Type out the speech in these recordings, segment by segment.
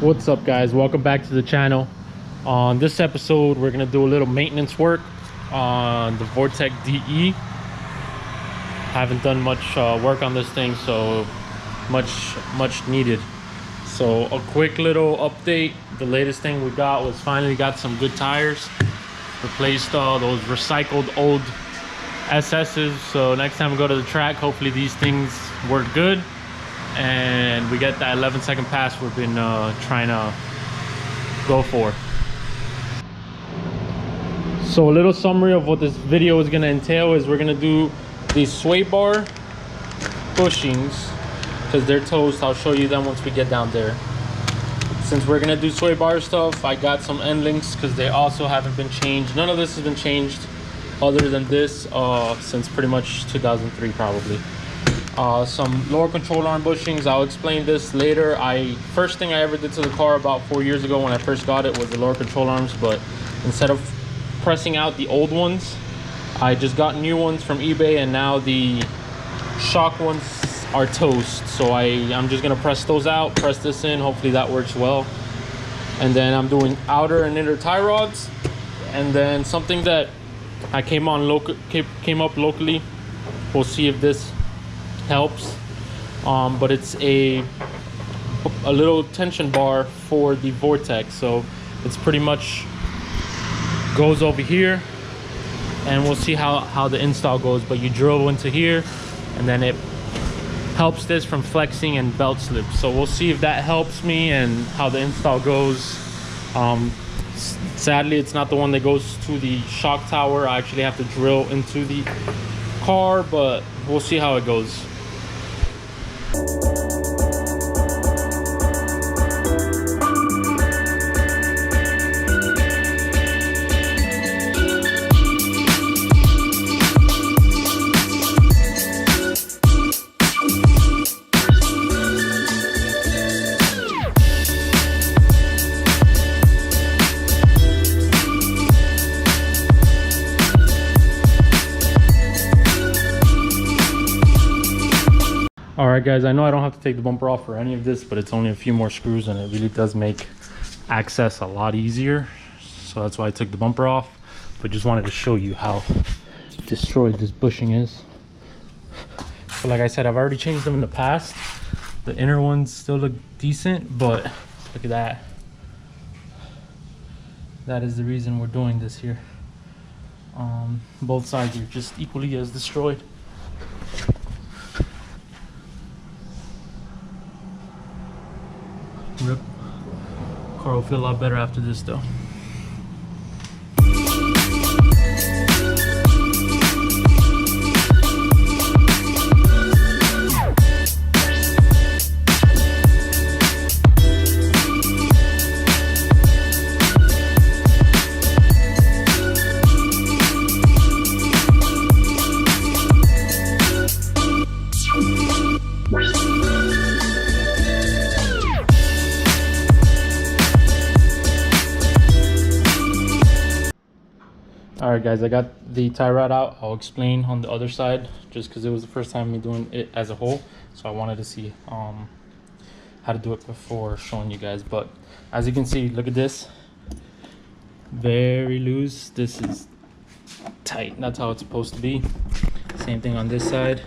What's up, guys? Welcome back to the channel. On this episode, we're gonna do a little maintenance work on the Vortec DE. Haven't done much work on this thing, so much needed. So a quick little update. The latest thing we got was finally got some good tires. Replaced all those recycled old SS's. So next time we go to the track, hopefully these things work good and we get that 11-second pass we've been trying to go for. So a little summary of what this video is going to entail is we're going to do these sway bar bushings because they're toast. I'll show you them once we get down there. Since we're going to do sway bar stuff, I got some end links because they also haven't been changed. None of this has been changed other than this since pretty much 2003 probably. Some lower control arm bushings. I'll explain this later. First thing I ever did to the car about 4 years ago when I first got it was the lower control arms, but instead of pressing out the old ones, I just got new ones from eBay, and now the shock ones are toast. So I'm just gonna press those out, press this in, hopefully that works well. And then I'm doing outer and inner tie rods, and then something that I came up locally. We'll see if this helps, but it's a little tension bar for the Vortec. So it's pretty much goes over here, and we'll see how the install goes. But you drill into here, and then it helps this from flexing and belt slip. So we'll see if that helps me and how the install goes. Sadly, it's not the one that goes to the shock tower. I actually have to drill into the car, but we'll see how it goes. All right, guys, I know I don't have to take the bumper off for any of this, but it's only a few more screws and it really does make access a lot easier. So that's why I took the bumper off, but just wanted to show you how destroyed this bushing is. So like I said, I've already changed them in the past. The inner ones still look decent, but look at that. That is the reason we're doing this here. Both sides are just equally as destroyed. Rip. Car will feel a lot better after this though. Alright, guys, I got the tie rod out. I'll explain on the other side just because it was the first time me doing it as a whole, so I wanted to see how to do it before showing you guys. But as you can see, look at this, very loose. This is tight. That's how it's supposed to be. Same thing on this side.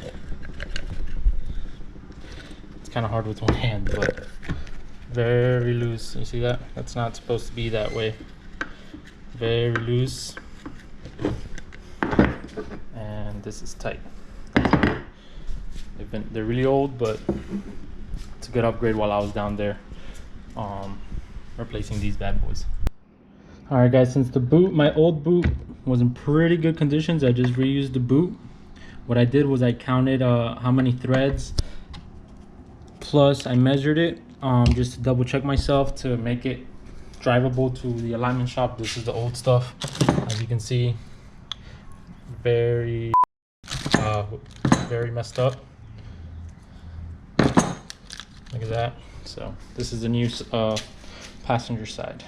It's kind of hard with one hand, but very loose. You see that? That's not supposed to be that way. Very loose. And this is tight. They're really old, but it's a good upgrade while I was down there replacing these bad boys. All right, guys, since the boot, my old boot was in pretty good conditions, I just reused the boot. What I did was I counted how many threads, plus I measured it just to double check myself to make it drivable to the alignment shop. This is the old stuff, as you can see. Very messed up. Look at that. So this is the new passenger side.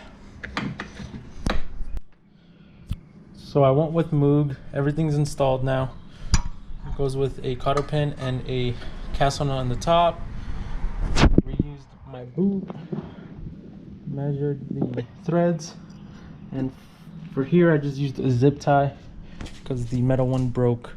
So I went with Moog. Everything's installed now. It goes with a cotter pin and a cast on the top. Reused my boot. measured the threads, and for here I just used a zip tie because the metal one broke.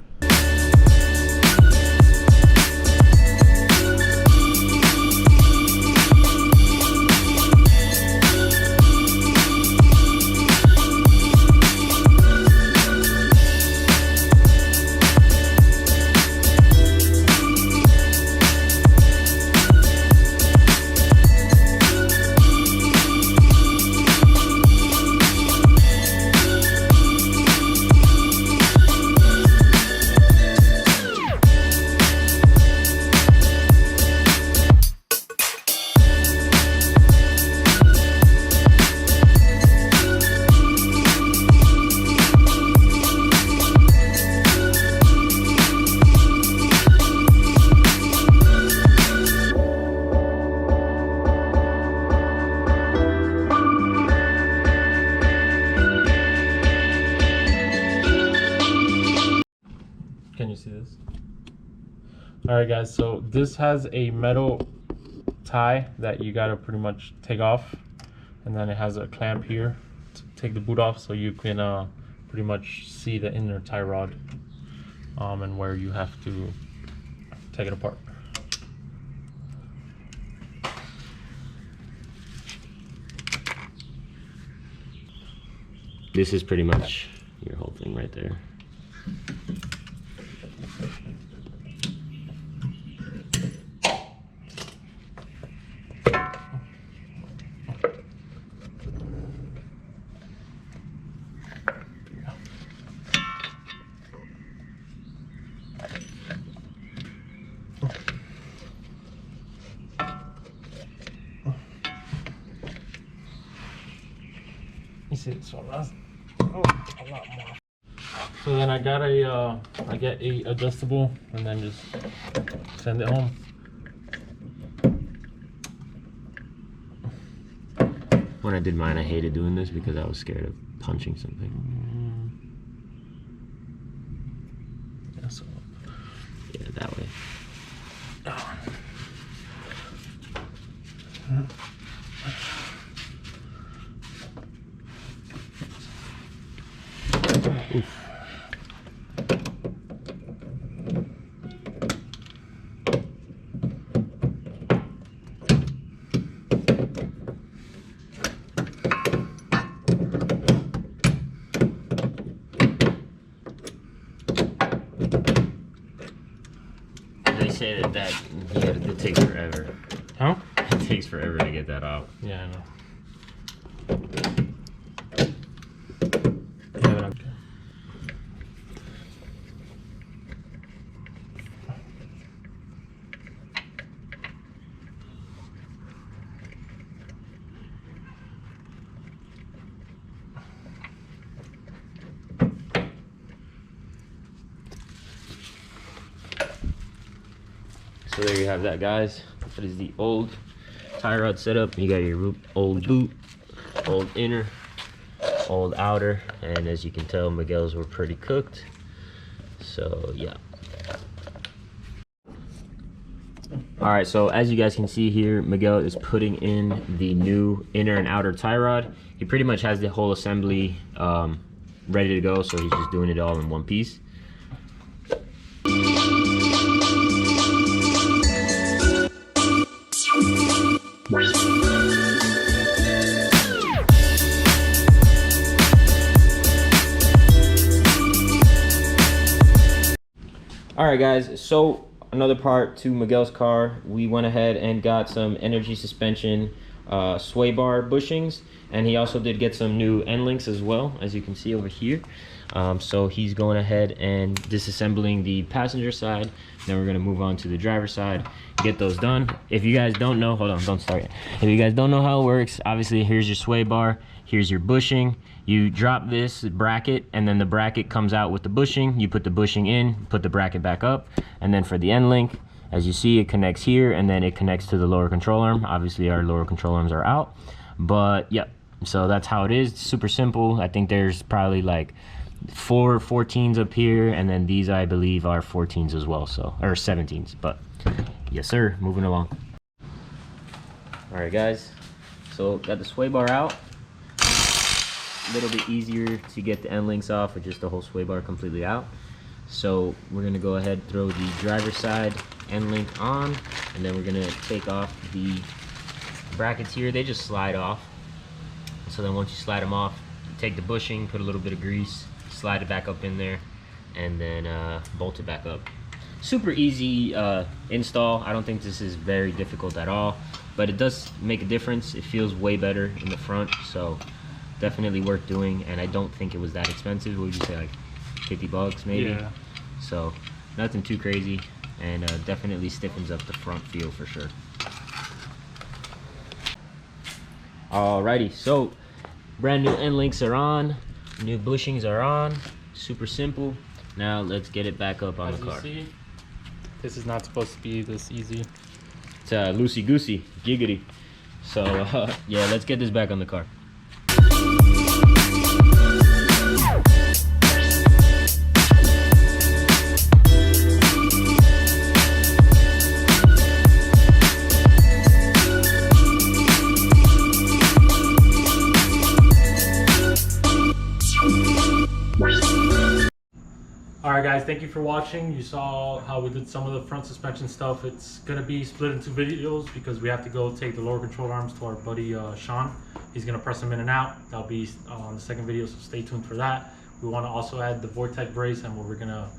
Can you see this? All right, guys, so this has a metal tie that you gotta pretty much take off, and then it has a clamp here to take the boot off, so you can pretty much see the inner tie rod and where you have to take it apart. This is pretty much your whole thing right there. You see, so that's a lot more. So then I got I get a adjustable and then just send it home. When I did mine, I hated doing this because I was scared of punching something. Yeah, so. Yeah, that way. Oof. They say that it takes forever. Huh? It takes forever to get that out. Yeah, I know. Yeah, but okay. So there you have that, guys. That is the old tie rod setup. You got your old boot, old inner, old outer, and as you can tell, Miguel's were pretty cooked. So yeah. All right, so as you guys can see here, Miguel is putting in the new inner and outer tie rod. He pretty much has the whole assembly ready to go, so he's just doing it all in one piece. All right, guys, so another part to Miguel's car. We went ahead and got some energy suspension sway bar bushings, and he also did get some new end links as well, as you can see over here. So he's going ahead and disassembling the passenger side. Then we're gonna move on to the driver's side, get those done. If you guys don't know, hold on, don't start yet. If you guys don't know how it works, obviously here's your sway bar, here's your bushing. You drop this bracket, and then the bracket comes out with the bushing. You put the bushing in, put the bracket back up, and then for the end link, as you see, it connects here, and then it connects to the lower control arm. Obviously, our lower control arms are out, but yep. So that's how it is. Super simple. I think there's probably like 4 14s up here, and then these I believe are 14s as well, so or 17s. But yes, sir. Moving along. All right, guys. So got the sway bar out. A little bit easier to get the end links off with just the whole sway bar completely out. So we're gonna go ahead, throw the driver's side end link on, and then we're gonna take off the brackets here. They just slide off. So then once you slide them off, you take the bushing, put a little bit of grease, slide it back up in there, and then bolt it back up. Super easy install. I don't think this is very difficult at all, but it does make a difference. It feels way better in the front, so definitely worth doing. And I don't think it was that expensive. What would you say, like 50 bucks maybe? Yeah. So nothing too crazy, and definitely stiffens up the front feel for sure. Alrighty, so brand new end links are on, new bushings are on. Super simple. Now let's get it back up on the car. See, this is not supposed to be this easy. It's loosey goosey, giggity. So yeah, let's get this back on the car. Alright guys, thank you for watching. You saw how we did some of the front suspension stuff. It's gonna be split into videos because we have to go take the lower control arms to our buddy Sean. He's gonna press them in and out. That'll be on the second video, so stay tuned for that. We want to also add the Vortex brace and what we're gonna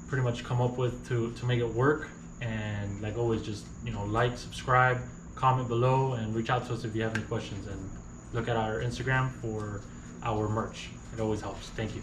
pretty much come up with to make it work. And like always, just like, subscribe, comment below, and reach out to us if you have any questions. And look at our Instagram for our merch. It always helps. Thank you.